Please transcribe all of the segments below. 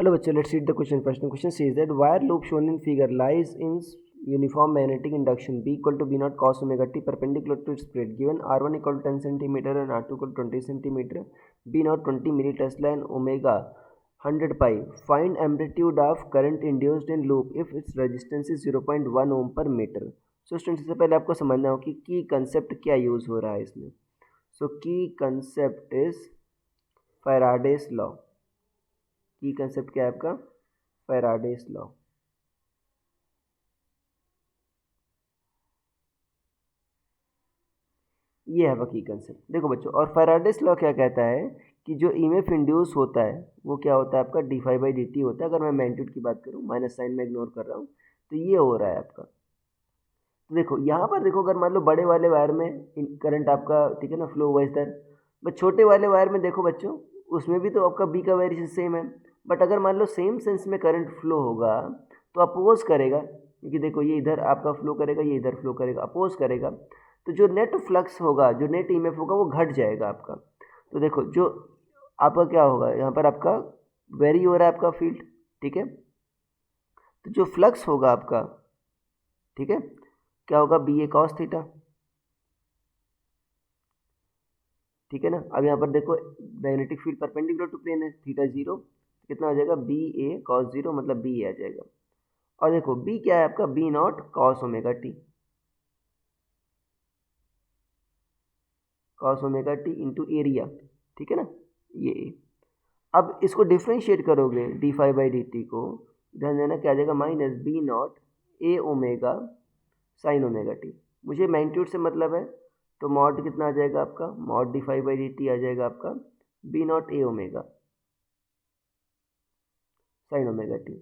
Hello bachcho, let's read the question first. The question says that wire loop shown in figure lies in uniform magnetic induction B equal to B naught cos omega t perpendicular to its plate. Given R1 equal to 10 cm and R2 equal to 20 cm, B naught 20 millitesla and omega 100 pi. Find amplitude of current induced in loop if its resistance is 0.1 ohm per meter. So student सबसे पहले आपको समझना हो कि की concept क्या use हो रहा है इसमें. सो की कंसेप्ट इज फैराडेस लॉ. की कंसेप्ट क्या है आपका? Faraday's law. ये है आपका की कंसेप्ट. देखो बच्चों, और फैराडेस लॉ क्या कहता है कि जो ईएमएफ इंड्यूस होता है वो क्या होता है आपका D phi by D T होता है. अगर मैं मैग्नीट्यूड की बात करूँ, माइनस साइन में इग्नोर कर रहा हूँ, तो ये हो रहा है आपका. तो देखो यहाँ पर देखो, अगर मान लो बड़े वाले वायर में करंट आपका ठीक है ना फ्लो हुआ इधर, बट छोटे वाले वायर में देखो बच्चों, उसमें भी तो आपका बी का वेरिएशन सेम है. बट अगर मान लो सेम सेंस में करंट फ्लो होगा तो अपोज करेगा, क्योंकि देखो ये इधर आपका फ्लो करेगा, ये इधर फ्लो करेगा, अपोज करेगा. तो जो नेट फ्लक्स होगा, जो नेट ईएमएफ होगा वो घट जाएगा आपका. तो देखो जो आपका क्या होगा, यहाँ पर आपका वेरी हो रहा है आपका फील्ड, ठीक है. तो जो फ्लक्स होगा आपका, ठीक है, क्या होगा, बी ए कॉस थीटा, ठीक है ना. अब यहाँ पर देखो magnetic field perpendicular to plane है, थीटा जीरो, कितना हो जाएगा, बी ए कॉस जीरो, मतलब बी ए आ जाएगा. और देखो बी क्या है आपका, B not cos omega T, cos omega T into area, ठीक है ना, ये. अब इसको डिफ्रेंशिएट करोगे D five by D T को, ध्यान देना क्या आ जाएगा, minus B not a omega sine omega T. मुझे मैग्नीट्यूड से मतलब है, तो मॉड कितना आ जाएगा आपका, mod D five by D T आ जाएगा आपका B not a omega sine omega T.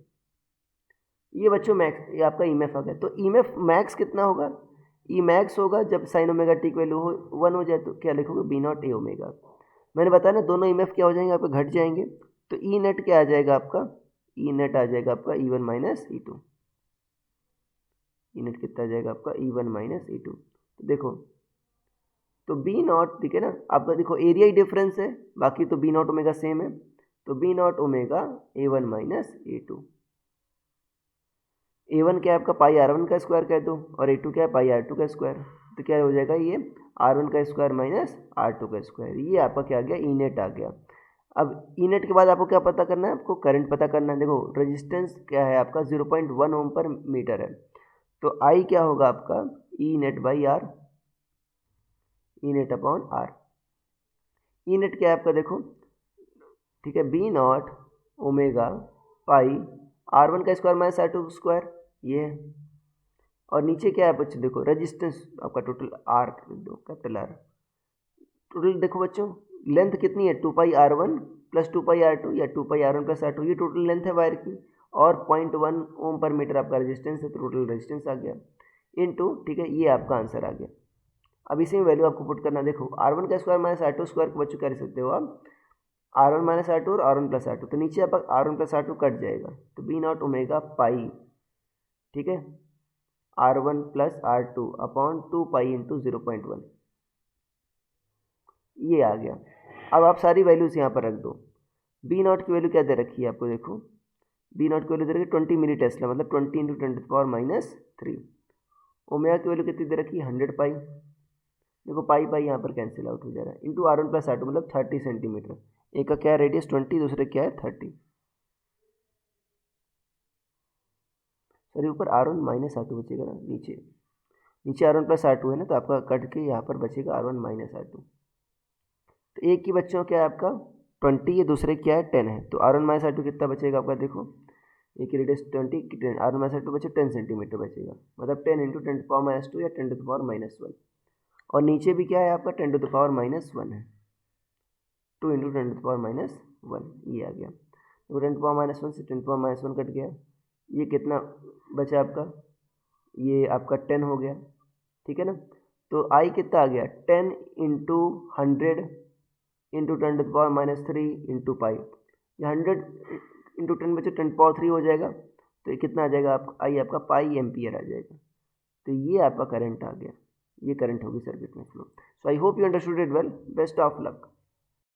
ये बच्चों मैक्स, ये आपका ईएमएफ आ गया. तो ईएमएफ मैक्स कितना होगा, ई मैक्स होगा जब साइन ओमेगा टी की वैल्यू हो 1 हो जाए, तो क्या लिखोगे, बी नॉट ए ओमेगा. मैंने बताया ना दोनों ईएमएफ क्या हो जाएंगे आपके, घट जाएंगे. तो ई नेट क्या आ जाएगा आपका, ई नेट आ जाएगा आपका E one minus E two. E net कितना आ जाएगा आपका, E one minus E two. तो देखो, तो बी नॉट, ठीक है ना, आपका देखो एरिया ही डिफरेंस है, बाकी तो बी नॉट ओमेगा सेम है. तो B not omega A one minus A two. A one क्या है आपका, पाई आर वन का स्क्वायर कह दो, और ए टू क्या है, पाई आर टू का स्क्वायर. तो क्या हो जाएगा, ये आर वन का स्क्वायर माइनस आर टू का स्क्वायर. ये आपका क्या आ गया, ई नेट आ गया. अब ई नेट के बाद आपको क्या पता करना है, आपको करंट पता करना है. देखो रेजिस्टेंस क्या है आपका, 0.1 ओम पर मीटर है. तो आई क्या होगा आपका, E net by R, E net upon R. E net क्या है आपका, देखो ठीक है, B not omega pi R one का square minus R two square, ये है. और नीचे क्या है बच्चों, देखो रेजिस्टेंस आपका टोटल आर, दो कैपिटल आर. टोटल देखो बच्चों, लेंथ कितनी है, 2 pi R one plus 2 pi R two, या 2 pi R one plus R two, ये टोटल लेंथ है वायर की. और 0.1 ओम पर मीटर आपका रेजिस्टेंस है, तो टोटल रेजिस्टेंस आ गया इनटू, ठीक है, ये आपका आंसर आ गया. अब इसी में वैल्यू आपको पुट करना. देखो आर वन का square minus R two square को बच्चों कर सकते हो आप, R one minus R two और R one plus R two. तो नीचे आप R one plus R two cut जाएगा, तो बी नॉट ओमेगा पाई, ठीक है, R one plus R two upon 2 pi into 0.1, ये आ गया. अब आप सारी वैल्यूज यहाँ पर रख दो. बी नॉट की वैल्यू क्या दे रखी है आपको, देखो बी नॉट की वैल्यू दे रखी है 20 मिली टेस्ला, मतलब 20 इंटू 10⁻³ ओमेगा की वैल्यू कितनी दे रखी है, 100 पाई. देखो पाई पाई यहाँ पर कैंसिल आउट हो जा रहा है, into R one plus R two, मतलब 30 सेंटीमीटर. एक का क्या है रेडियस 20, दूसरे क्या है 30. सॉरी ऊपर R one minus R two बचेगा ना, नीचे नीचे R one plus R two है ना, तो आपका कट के यहाँ पर बचेगा R one minus R two. तो एक की बच्चों क्या है आपका 20 है, दूसरे क्या है 10 है. तो R one minus R two कितना बचेगा आपका, देखो एक की रेडियस 20 की 10, R one minus R two बचे 10 सेंटीमीटर बचेगा, मतलब 10 इंटू 10⁻² या 10⁻⁻1. और नीचे भी क्या है आपका 10⁻⁻1 है, 2 इंटू 10⁻⁻1, ये आ गया. तो 10⁻⁻1 से 10⁻⁻1 कट गया, ये कितना बचा आपका, ये आपका 10 हो गया, ठीक है ना. तो आई कितना आ गया, 10 इंटू 100 इंटू 10⁻³ इंटू पाई. ये 100 इंटू 10 बचे 10⁻³ हो जाएगा, तो ये कितना आ जाएगा आप, आई आपका पाई एम्पियर आ जाएगा. तो ये आपका करंट आ गया, ये करंट होगी सर्किट में flow. So I hope you understood it well. Best of luck.